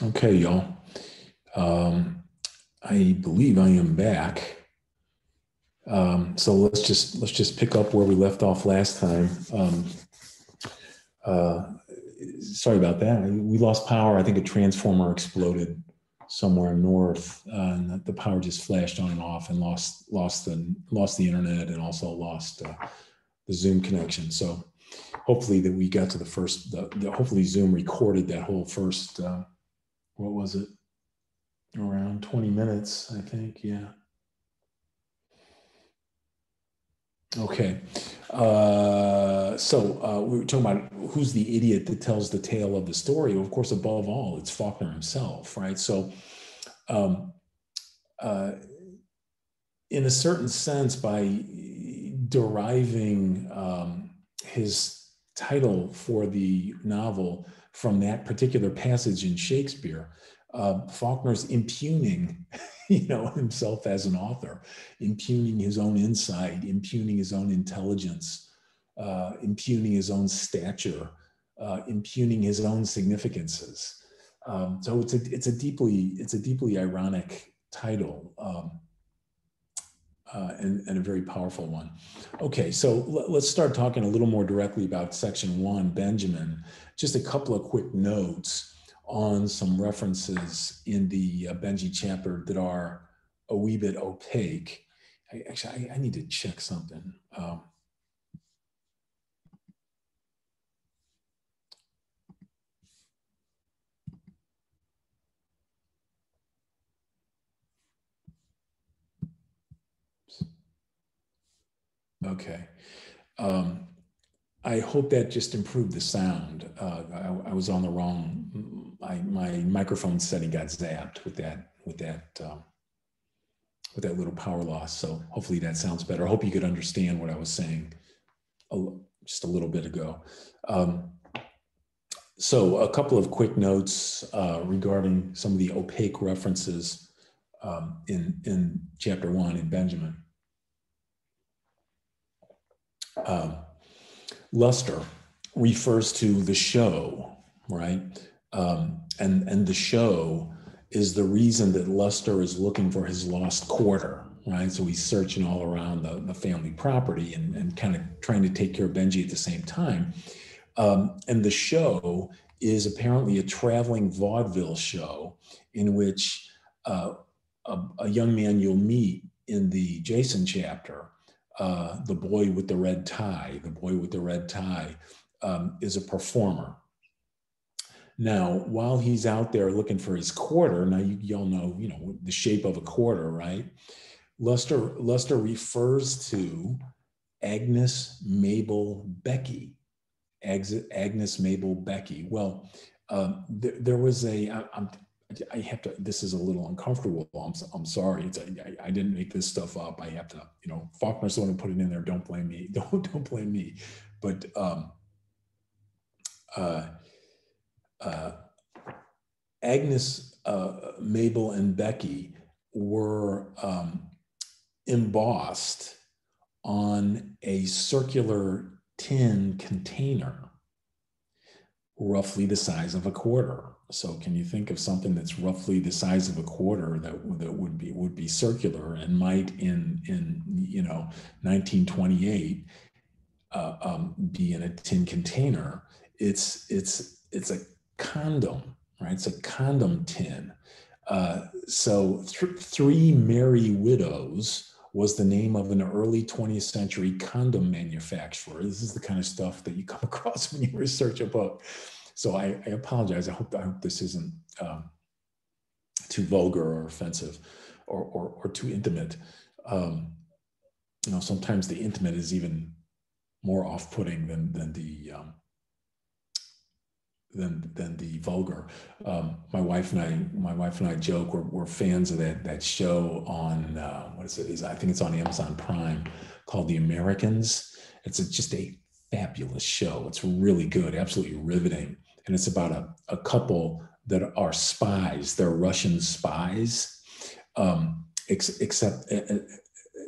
Okay, y'all. I believe I am back. So let's just pick up where we left off last time. Uh, Sorry about that. We lost power. I think a transformer exploded somewhere north, and the power just flashed on and off, and lost the internet, and also lost the Zoom connection. So hopefully that we got to the first. Hopefully Zoom recorded that whole first. What was it? Around 20 minutes, I think. Yeah. Okay. So we were talking about who's the idiot that tells the tale of the story. Of course, above all, it's Faulkner himself, right? So, um, uh, in a certain sense, by deriving his title for the novel from that particular passage in Shakespeare, Faulkner's impugning, himself as an author, impugning his own insight, impugning his own intelligence, impugning his own stature, impugning his own significances. So it's a deeply ironic title. And a very powerful one. Okay, so let's start talking a little more directly about section 1, Benjamin. Just a couple of quick notes on some references in the Benjy chapter that are a wee bit opaque. I need to check something. Okay. I hope that just improved the sound. I was on the wrong. My microphone setting got zapped with that little power loss. So hopefully that sounds better. I hope you could understand what I was saying just a little bit ago. So a couple of quick notes regarding some of the opaque references in chapter 1 in Benjamin. Luster refers to the show, right? And the show is the reason that Luster is looking for his lost quarter, right? So he's searching all around the family property and kind of trying to take care of Benjy at the same time. And the show is apparently a traveling vaudeville show in which a young man you'll meet in the Jason chapter, the boy with the red tie, is a performer. Now, while he's out there looking for his quarter, now you all know, the shape of a quarter, right? Luster refers to Agnes Mabel Becky. Agnes Mabel Becky. Well, there was I have to, this is a little uncomfortable. I'm sorry. I didn't make this stuff up. I have to, Faulkner's the one who put it in there. Don't blame me. Don't blame me. But Agnes, Mabel, and Becky were embossed on a circular tin container, roughly the size of a quarter. So can you think of something that's roughly the size of a quarter that would be circular and might in 1928 be in a tin container? It's a condom, right? It's a condom tin. So Three Merry Widows was the name of an early 20th century condom manufacturer. This is the kind of stuff that you come across when you research a book. So I apologize. I hope this isn't too vulgar or offensive or too intimate. Sometimes the intimate is even more off-putting than the vulgar. My wife and I joke we're fans of that show on what is it? I think it's on Amazon Prime called The Americans. It's just a fabulous show. It's really good, absolutely riveting, and it's about a couple that are spies. They're Russian spies, except. And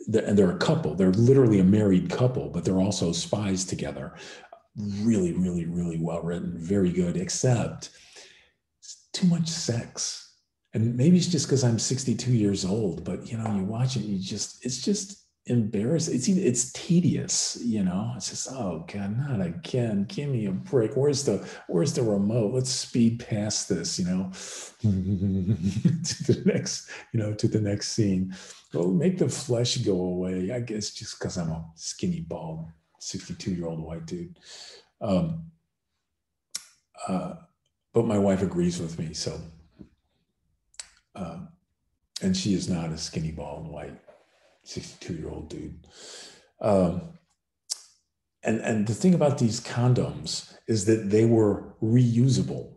they're a couple. They're literally a married couple, but they're also spies together. Really, really, really well written, very good, except too much sex. And maybe it's just because I'm 62 years old, but you watch it, it's just embarrassing. It's tedious, It's just, oh God, not again. Give me a break. Where's the remote? Let's speed past this, to the next scene. Well, make the flesh go away. I guess just because I'm a skinny, bald, 62-year-old white dude. But my wife agrees with me, so. And she is not a skinny, bald, white, 62-year-old dude. And the thing about these condoms is that they were reusable.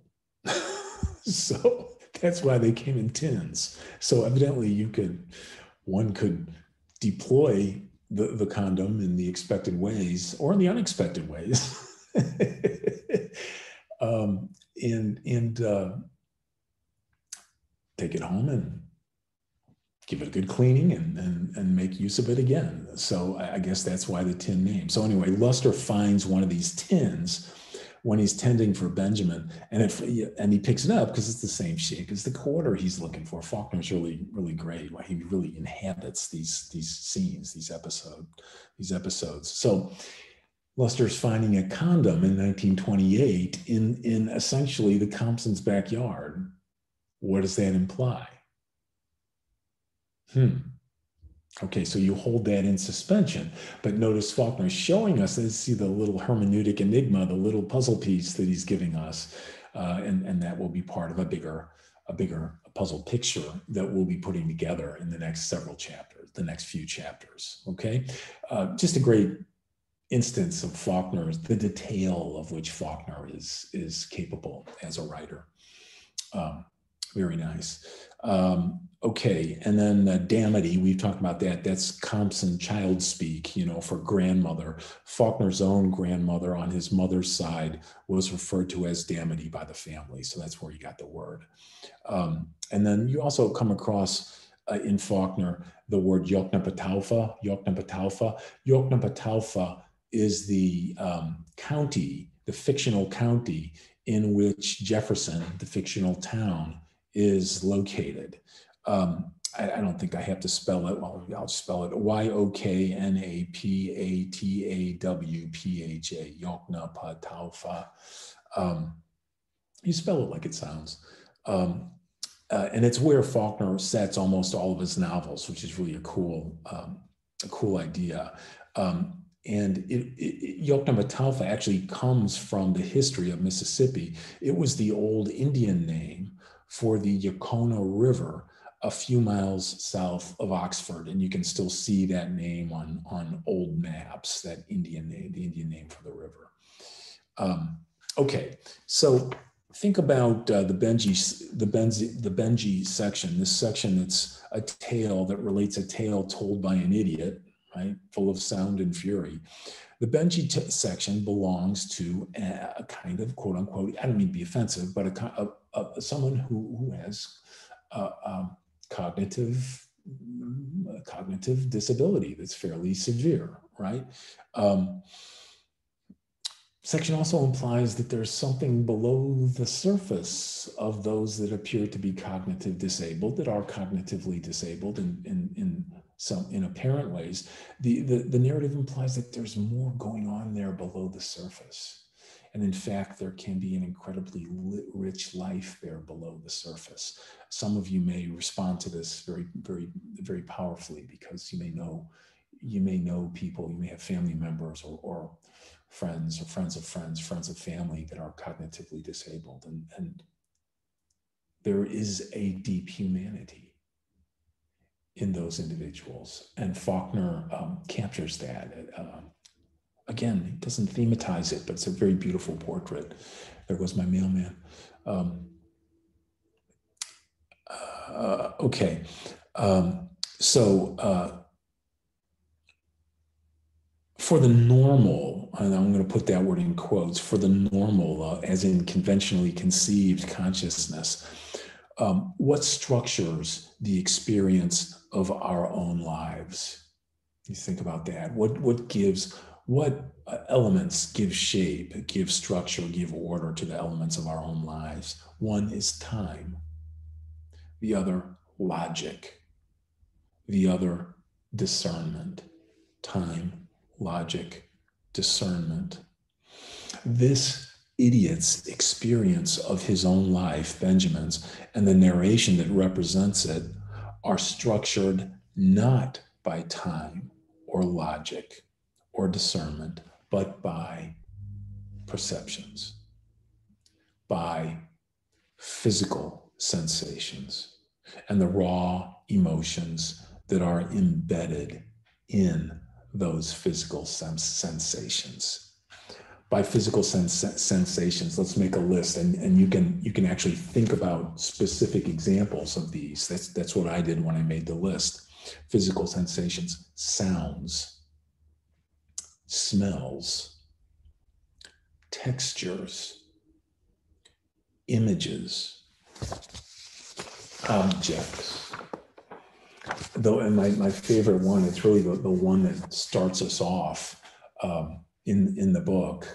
So that's why they came in tins. So evidently one could deploy the condom in the expected ways or in the unexpected ways. and take it home and give it a good cleaning and make use of it again. So I guess that's why the tin name. So anyway, Luster finds one of these tins when he's tending for Benjamin, and he picks it up because it's the same shape as the quarter he's looking for. Faulkner's really, really great. Why he really inhabits these scenes, these episodes. So Luster's finding a condom in 1928 in essentially the Compsons' backyard. What does that imply? Okay, so you hold that in suspension, but notice Faulkner is showing us, let's see the little hermeneutic enigma, the little puzzle piece that he's giving us, and that will be part of a bigger puzzle picture that we'll be putting together in the next few chapters, okay? Just a great instance of Faulkner's, the detail of which Faulkner is capable as a writer. Very nice. Okay, and then Damity, we've talked about that. That's Compson child speak, for grandmother. Faulkner's own grandmother on his mother's side was referred to as Damity by the family, so that's where he got the word. And then you also come across in Faulkner the word Yoknapataufa. Yoknapataufa is the county, the fictional county in which Jefferson, the fictional town, is located. I don't think I have to spell it. Well, I'll spell it. Yoknapatawpha. Yoknapataufa. You spell it like it sounds. And it's where Faulkner sets almost all of his novels, which is really a cool idea. And Yoknapataufa actually comes from the history of Mississippi. It was the old Indian name for the Yocona River a few miles south of Oxford. And you can still see that name on old maps, that Indian name, the Indian name for the river. Okay, so think about the Benjy section, this section that's a tale that relates a tale told by an idiot, right, full of sound and fury. The Benjy section belongs to a kind of quote unquote, I don't mean to be offensive, but someone who has cognitive disability that's fairly severe, right? Section also implies that there's something below the surface of those that appear to be cognitive disabled, that are cognitively disabled in apparent ways. The narrative implies that there's more going on there below the surface. And in fact, there can be an incredibly rich life there below the surface. Some of you may respond to this very, very, very powerfully because you may know people, you may have family members or friends of family that are cognitively disabled. And there is a deep humanity in those individuals. And Faulkner captures that. Again, he doesn't thematize it, but it's a very beautiful portrait. There goes my mailman. Okay. For the normal, and I'm going to put that word in quotes, for the normal, as in conventionally conceived consciousness, what structures the experience of our own lives? You think about that. What elements give shape, give structure, give order to the elements of our own lives? One is time, the other logic, the other discernment. Time, logic, discernment. This idiot's experience of his own life, Benjamin's, and the narration that represents it are structured not by time or logic or discernment, but by perceptions, by physical sensations, and the raw emotions that are embedded in those physical sensations. By physical sensations, let's make a list, and you can actually think about specific examples of these. That's what I did when I made the list. Physical sensations: sounds, smells, textures, images, objects. Though, and my favorite one, it's really the one that starts us off in the book.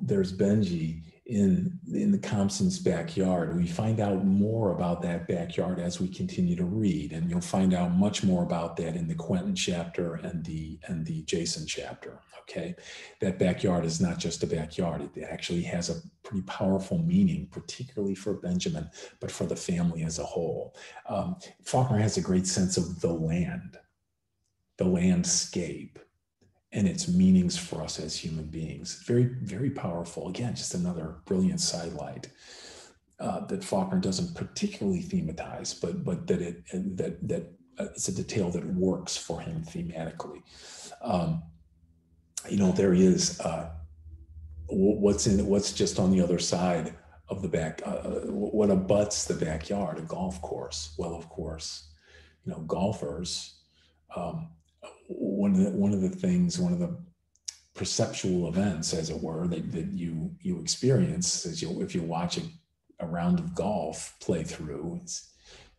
There's Benjy in the Compson's backyard. We find out more about that backyard as we continue to read, and you'll find out much more about that in the Quentin chapter and the Jason chapter. Okay, that backyard is not just a backyard. It actually has a pretty powerful meaning, particularly for Benjamin, but for the family as a whole. Faulkner has a great sense of the land, the landscape, and its meanings for us as human beings. Very, very powerful. Again, just another brilliant sidelight that Faulkner doesn't particularly thematize, but that it's a detail that works for him thematically. There is what's just on the other side of the back, what abuts the backyard, a golf course. Well, of course, golfers. One of the perceptual events, as it were, that you experience is if you're watching a round of golf play through,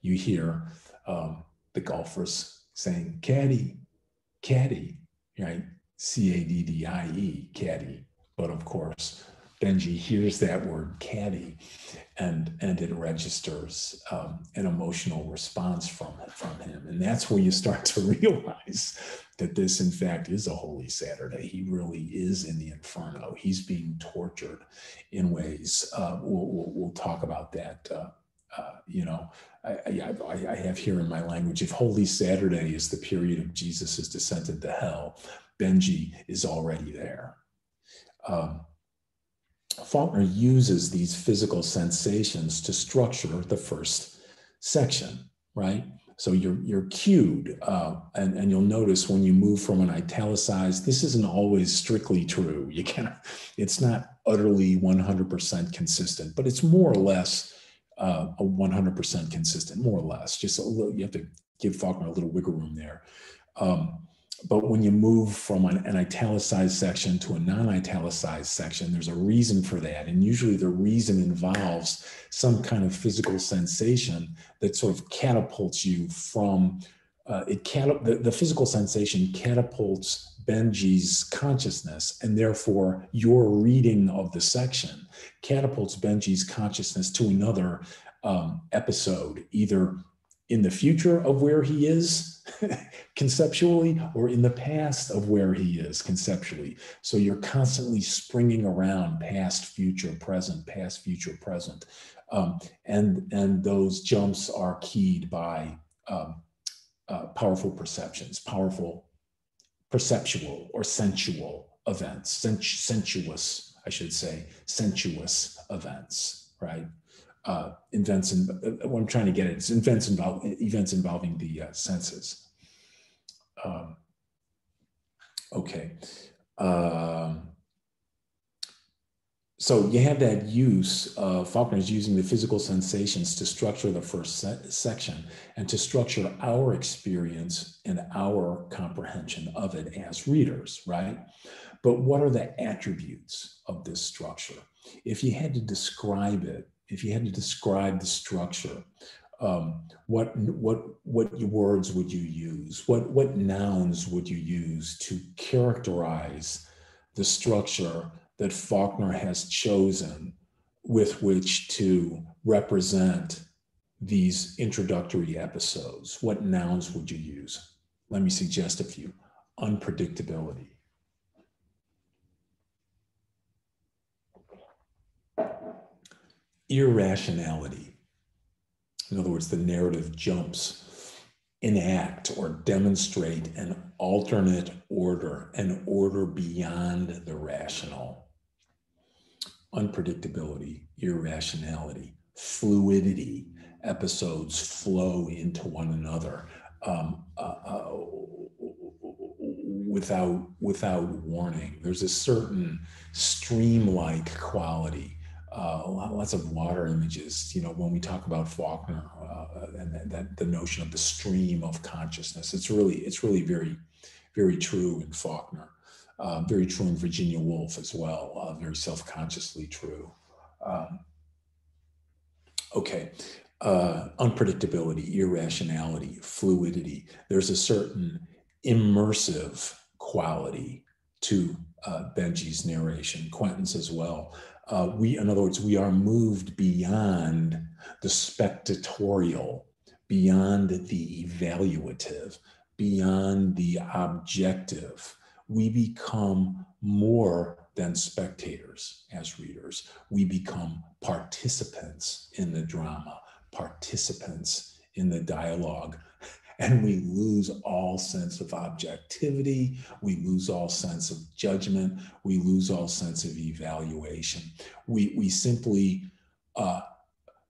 you hear the golfers saying "caddy, caddy," right? CADDIE, caddy. But of course, Benjy hears that word caddy, and it registers an emotional response from him. And that's where you start to realize that this, in fact, is a Holy Saturday. He really is in the inferno. He's being tortured in ways. We'll talk about that. I have here in my language, if Holy Saturday is the period of Jesus' descent into hell, Benjy is already there. Faulkner uses these physical sensations to structure the first section, right? So you're cued, and you'll notice when you move from an italicized, this isn't always strictly true. It's not utterly 100% consistent, but it's more or less a 100% consistent, more or less. Just a little, you have to give Faulkner a little wiggle room there. But when you move from an italicized section to a non-italicized section, there's a reason for that. And usually the reason involves some kind of physical sensation that sort of catapults you from, the physical sensation catapults Benjy's consciousness, and therefore your reading of the section catapults Benjy's consciousness to another episode, either in the future of where he is conceptually, or in the past of where he is conceptually. So you're constantly springing around past, future, present, past, future, present. And those jumps are keyed by powerful perceptions, powerful perceptual or sensual events, sensuous events, right? Events, what I'm trying to get at is events involving the senses. Okay. So you have that use, Faulkner's using the physical sensations to structure the first section and to structure our experience and our comprehension of it as readers, right? But what are the attributes of this structure? If you had to describe it, if you had to describe the structure, what words would you use? What nouns would you use to characterize the structure that Faulkner has chosen with which to represent these introductory episodes? What nouns would you use? Let me suggest a few. Unpredictability. Irrationality. In other words, the narrative jumps, enact or demonstrate an alternate order, an order beyond the rational. Unpredictability, irrationality, fluidity. Episodes flow into one another without warning. There's a certain stream-like quality. Lots of water images. When we talk about Faulkner and that the notion of the stream of consciousness, it's really very, very true in Faulkner. Very true in Virginia Woolf as well. Very self-consciously true. Okay. Unpredictability, irrationality, fluidity. There's a certain immersive quality to Benjy's narration, Quentin's as well. In other words, we are moved beyond the spectatorial, beyond the evaluative, beyond the objective. We become more than spectators as readers. We become participants in the drama, participants in the dialogue, and we lose all sense of objectivity. We lose all sense of judgment. We lose all sense of evaluation. We simply,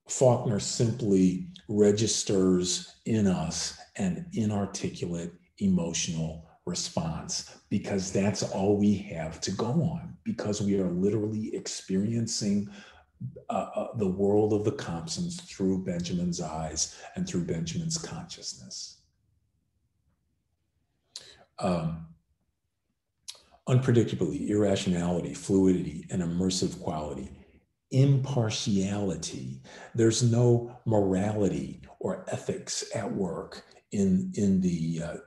Faulkner simply registers in us an inarticulate emotional response, because that's all we have to go on, because we are literally experiencing the world of the Compsons through Benjamin's eyes and through Benjamin's consciousness. Unpredictability, irrationality, fluidity, and immersive quality. Impartiality. There's no morality or ethics at work in the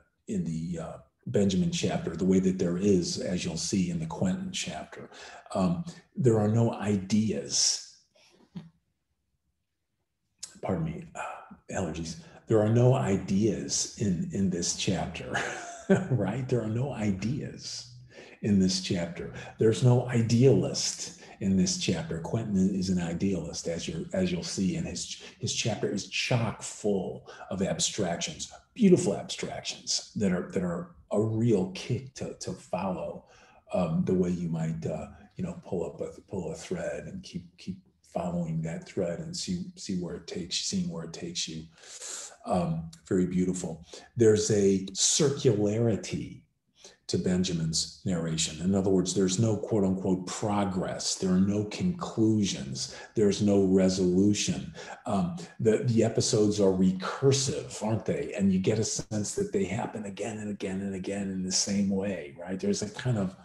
Benjamin chapter, the way that there is, as you'll see in the Quentin chapter. There are no ideas. Pardon me, allergies. There are no ideas in this chapter, right? There are no ideas in this chapter. There's no idealist in this chapter. Quentin is an idealist, as you'll see, and his chapter is chock full of abstractions, beautiful abstractions that are a real kick to follow, the way you might pull a thread and keep following that thread and seeing where it takes you. Very beautiful. There's a circularity to Benjamin's narration. In other words, there's no quote unquote progress. There are no conclusions. There's no resolution. The episodes are recursive, aren't they? And you get a sense that they happen again and again and again in the same way, right? There's a kind of,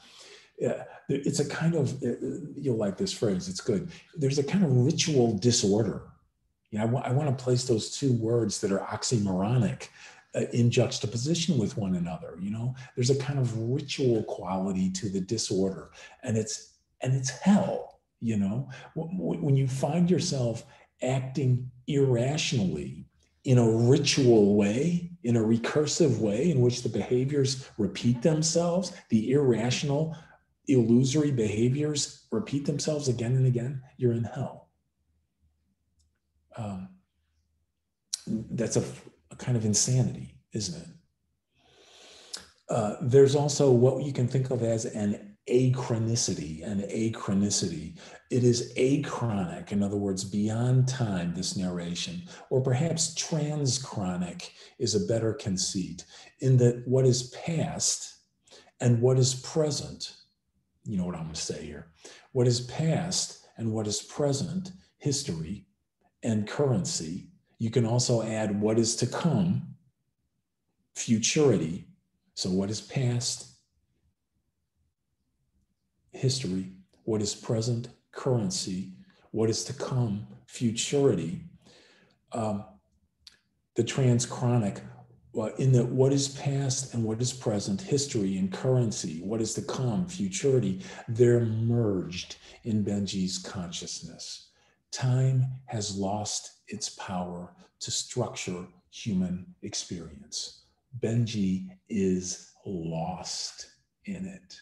you'll like this phrase, it's good. There's a kind of ritual disorder. I want to place those two words that are oxymoronic in juxtaposition with one another. There's a kind of ritual quality to the disorder, and it's hell. When you find yourself acting irrationally in a ritual way, in a recursive way in which the behaviors repeat themselves, the irrational, illusory behaviors repeat themselves again and again, you're in hell. That's a kind of insanity, isn't it? There's also what you can think of as an achronicity. It is achronic, in other words, beyond time, this narration, or perhaps transchronic is a better conceit, in that what is past and what is present, you know what I'm going to say here, what is past and what is present, history and currency. You can also add what is to come, futurity. So what is past, history, what is present, currency, what is to come, futurity. The transchronic, in that what is past and what is present, history and currency, what is to come, futurity, they're merged in Benjy's consciousness. Time has lost its power to structure human experience. Benjy is lost in it,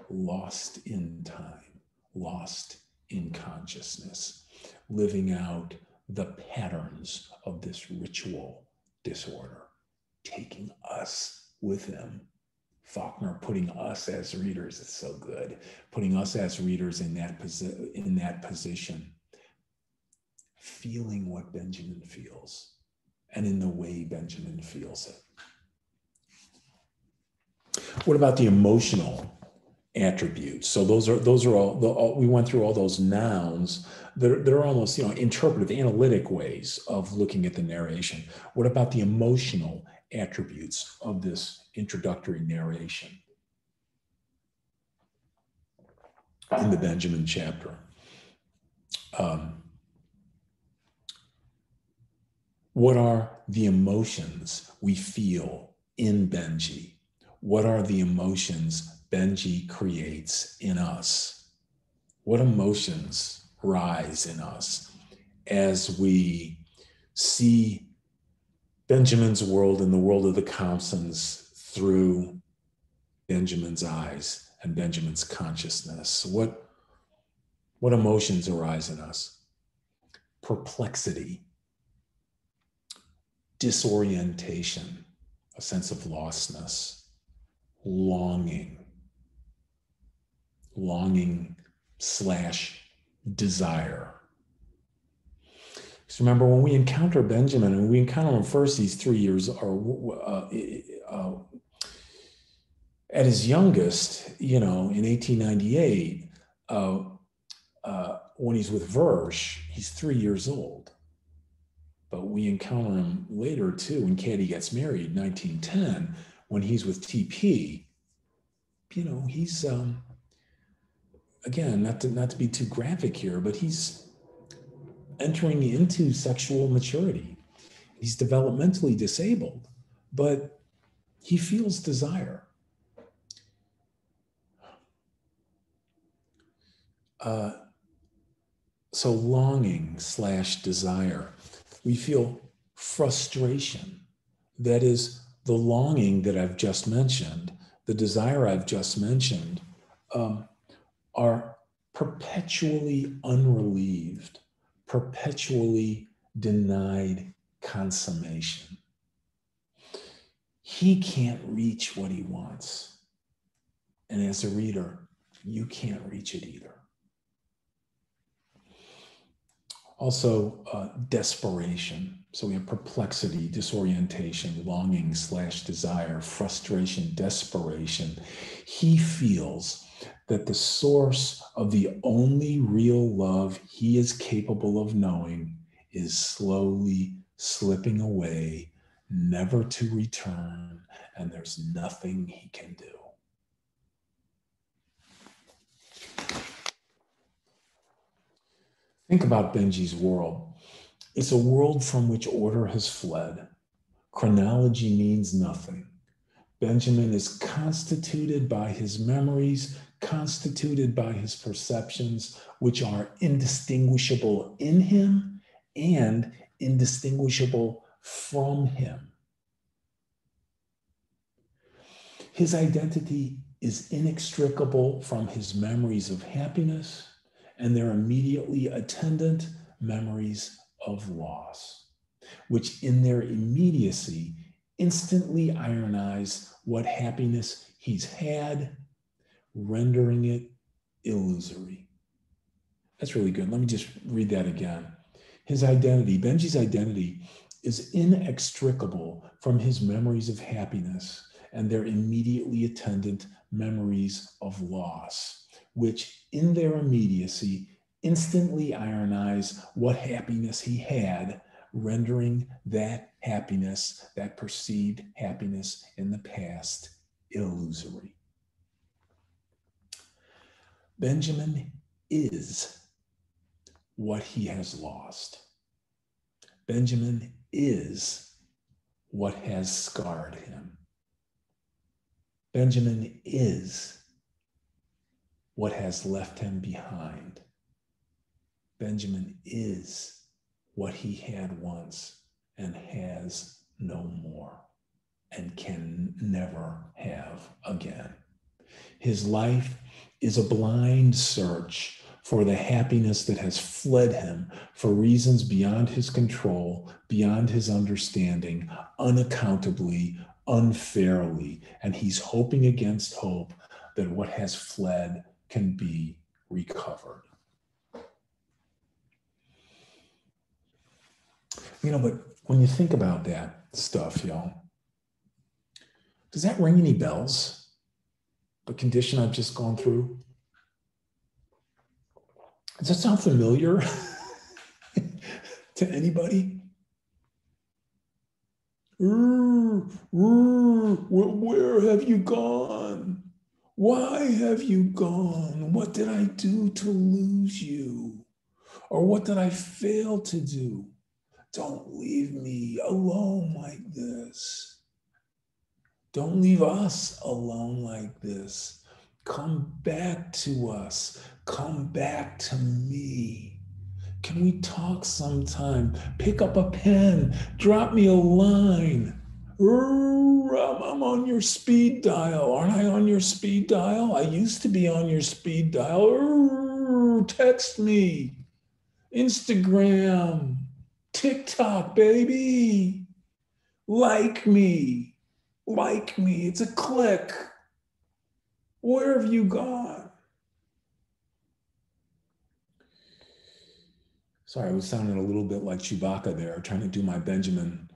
lost in time, lost in consciousness, living out the patterns of this ritual disorder, taking us with him. Faulkner putting us as readers is so good, putting us as readers in that position, feeling what Benjamin feels and in the way Benjamin feels it. What about the emotional attributes? So those are all we went through all those nouns that are almost, interpretive, analytic ways of looking at the narration. What about the emotional attributes of this introductory narration in the Benjamin chapter? What are the emotions we feel in Benjy? What are the emotions Benjy creates in us? What emotions rise in us as we see Benjamin's world and the world of the Compsons through Benjamin's eyes and Benjamin's consciousness? What emotions arise in us? Perplexity, disorientation, a sense of lostness, longing / desire. Because remember, when we encounter Benjamin, and we encounter him first, he's 3 years, at his youngest, in 1898, when he's with Versh, he's 3 years old. But we encounter him later too when Caddy gets married, 1910, when he's with TP. He's again, not to be too graphic here, but he's entering into sexual maturity. He's developmentally disabled, but he feels desire. So longing / desire. We feel frustration. That is the longing that I've just mentioned, the desire I've just mentioned, are perpetually unrelieved, perpetually denied consummation. He can't reach what he wants. And as a reader, you can't reach it either. Also, desperation. So we have perplexity, disorientation, longing / desire, frustration, desperation. He feels that the source of the only real love he is capable of knowing is slowly slipping away, never to return, and there's nothing he can do. Think about Benjy's world. It's a world from which order has fled. Chronology means nothing. Benjamin is constituted by his memories, constituted by his perceptions, which are indistinguishable in him and indistinguishable from him. His identity is inextricable from his memories of happiness and their immediately attendant memories of loss, which in their immediacy instantly ironize what happiness he's had, rendering it illusory. That's really good. Let me just read that again. His identity, Benjy's identity, is inextricable from his memories of happiness and their immediately attendant memories of loss, which in their immediacy instantly ironize what happiness he had, rendering that happiness, that perceived happiness in the past, illusory. Benjamin is what he has lost. Benjamin is what has scarred him. Benjamin is what has left him behind. Benjamin is what he had once and has no more and can never have again. His life is a blind search for the happiness that has fled him for reasons beyond his control, beyond his understanding, unaccountably, unfairly. And he's hoping against hope that what has fled can be recovered. But when you think about that stuff, y'all, does that ring any bells? The condition I've just gone through? Does that sound familiar to anybody? Where have you gone? Why have you gone? What did I do to lose you? Or what did I fail to do? Don't leave me alone like this. Don't leave us alone like this. Come back to us. Come back to me. Can we talk sometime? Pick up a pen. Drop me a line. I'm on your speed dial. Aren't I on your speed dial? I used to be on your speed dial. Text me. Instagram. TikTok, baby. Like me. Like me. It's a click. Where have you gone? Sorry, I was sounding a little bit like Chewbacca there, trying to do my Benjamin,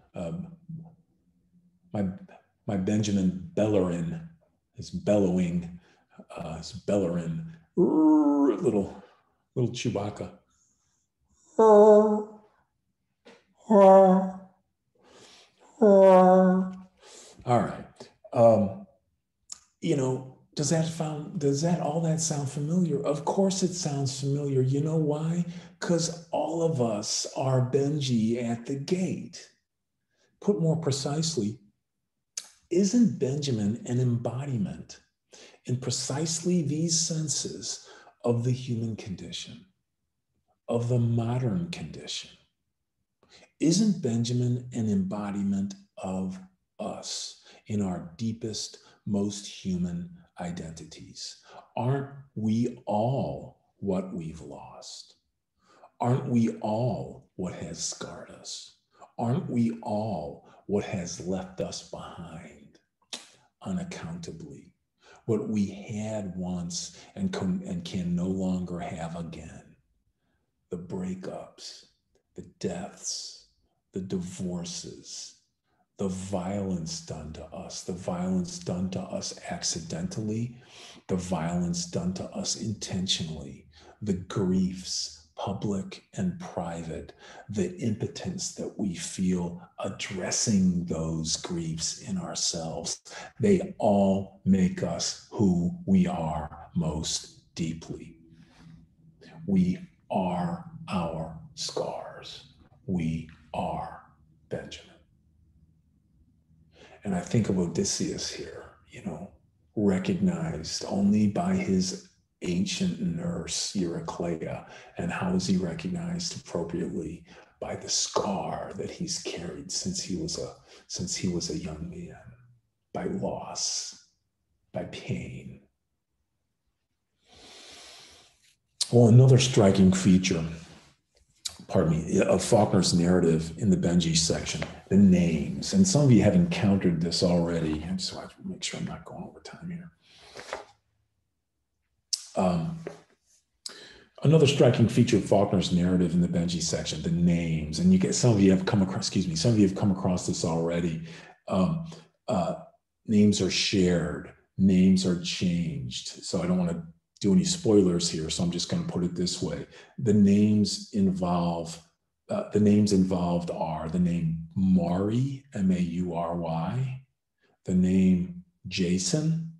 my Benjamin Bellerin, his bellowing, his Bellerin, little Chewbacca. All right. Does that all that sound familiar? Of course it sounds familiar. You know why? Because all of us are Benjy at the gate. Put more precisely, isn't Benjamin an embodiment in precisely these senses of the human condition, of the modern condition? Isn't Benjamin an embodiment of us in our deepest, most human identities? Aren't we all what we've lost? Aren't we all what has scarred us? Aren't we all what has left us behind unaccountably? What we had once and can no longer have again. The breakups, the deaths, the divorces, the violence done to us, the violence done to us accidentally, the violence done to us intentionally, the griefs, public and private, the impotence that we feel addressing those griefs in ourselves, they all make us who we are most deeply. We are our scars. We are Benjamin. And I think of Odysseus here, recognized only by his ancient nurse, Eurycleia. And how is he recognized appropriately? By the scar that he's carried since he was a young man, by loss, by pain. Well, another striking feature, of Faulkner's narrative in the Benjy section, the names. And some of you have encountered this already. I just want to make sure I'm not going over time here. Another striking feature of Faulkner's narrative in the Benjy section, the names. And some of you have come across this already. Names are shared, names are changed. So I don't want to do any spoilers here, so I'm just going to put it this way. The names involved are the name Maury, M-A-U-R-Y, the name Jason,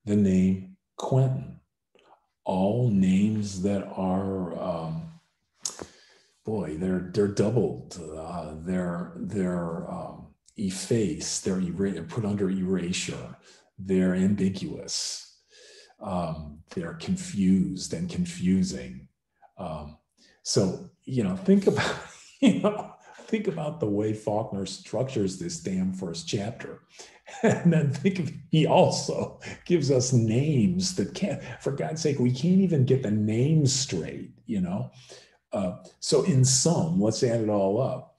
the name Quentin. All names that are, they're doubled. They're effaced. They're put under erasure. They're ambiguous. They're confused and confusing. So, think about the way Faulkner structures this damn first chapter. And then he also gives us names that can't, for God's sake, we can't even get the names straight, So in sum, let's add it all up.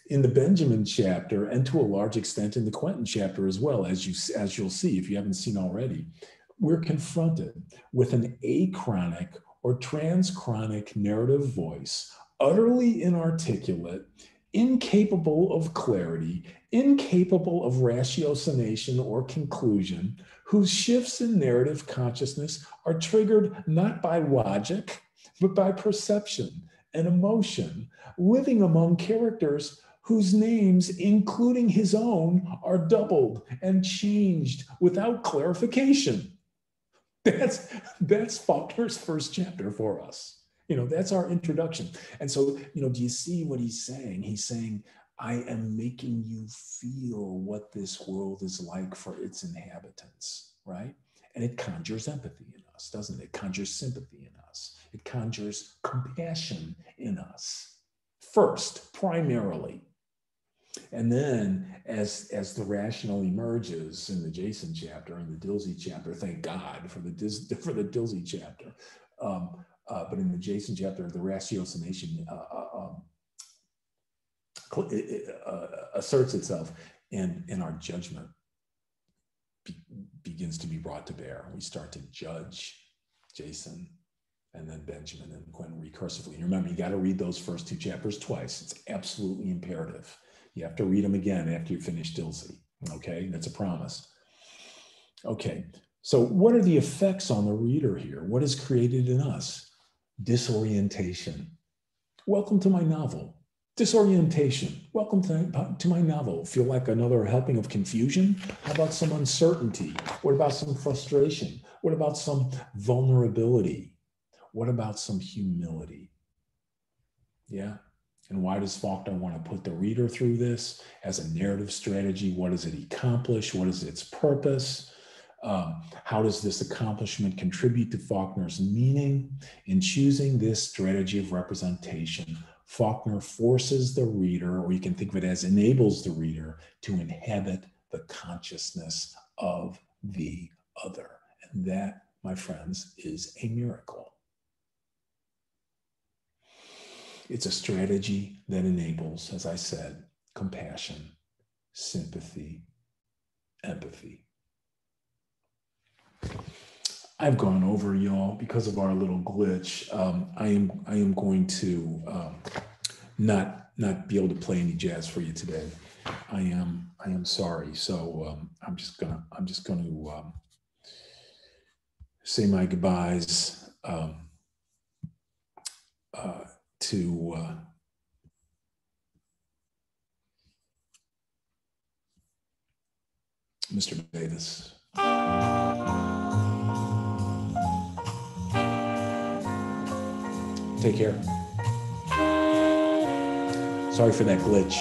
In the Benjamin chapter, and to a large extent in the Quentin chapter as well, as you'll see if you haven't seen already, we're confronted with an achronic or transchronic narrative voice, utterly inarticulate, incapable of clarity, incapable of ratiocination or conclusion, whose shifts in narrative consciousness are triggered not by logic, but by perception and emotion, living among characters whose names, including his own, are doubled and changed without clarification. That's Faulkner's first chapter for us. That's our introduction. And so, do you see what he's saying? He's saying, I am making you feel what this world is like for its inhabitants, right? And it conjures empathy in us, doesn't it? It conjures sympathy in us. It conjures compassion in us. First, primarily. And then as the rational emerges in the Jason chapter and the Dilsey chapter, thank God for the Dilsey chapter. But in the Jason chapter, the ratiocination asserts itself, and our judgment begins to be brought to bear. We start to judge Jason and then Benjamin and Quentin recursively. And remember, you got to read those first two chapters twice. It's absolutely imperative. You have to read them again after you finish Dilsey. Okay, that's a promise. Okay, so what are the effects on the reader here? What is created in us? Disorientation. Welcome to my novel. Disorientation. Welcome to my novel. Feel like another helping of confusion? How about some uncertainty? What about some frustration? What about some vulnerability? What about some humility? Yeah. And why does Faulkner want to put the reader through this as a narrative strategy? What does it accomplish? What is its purpose? How does this accomplishment contribute to Faulkner's meaning? In choosing this strategy of representation, Faulkner forces the reader, or you can think of it as enables the reader, to inhabit the consciousness of the other. And that, my friends, is a miracle. It's a strategy that enables, as I said, compassion, sympathy, empathy. I've gone over, y'all, because of our little glitch. I am going to not be able to play any jazz for you today. I am sorry. So I'm just gonna say my goodbyes to Mr. Davis. Take care. Sorry for that glitch.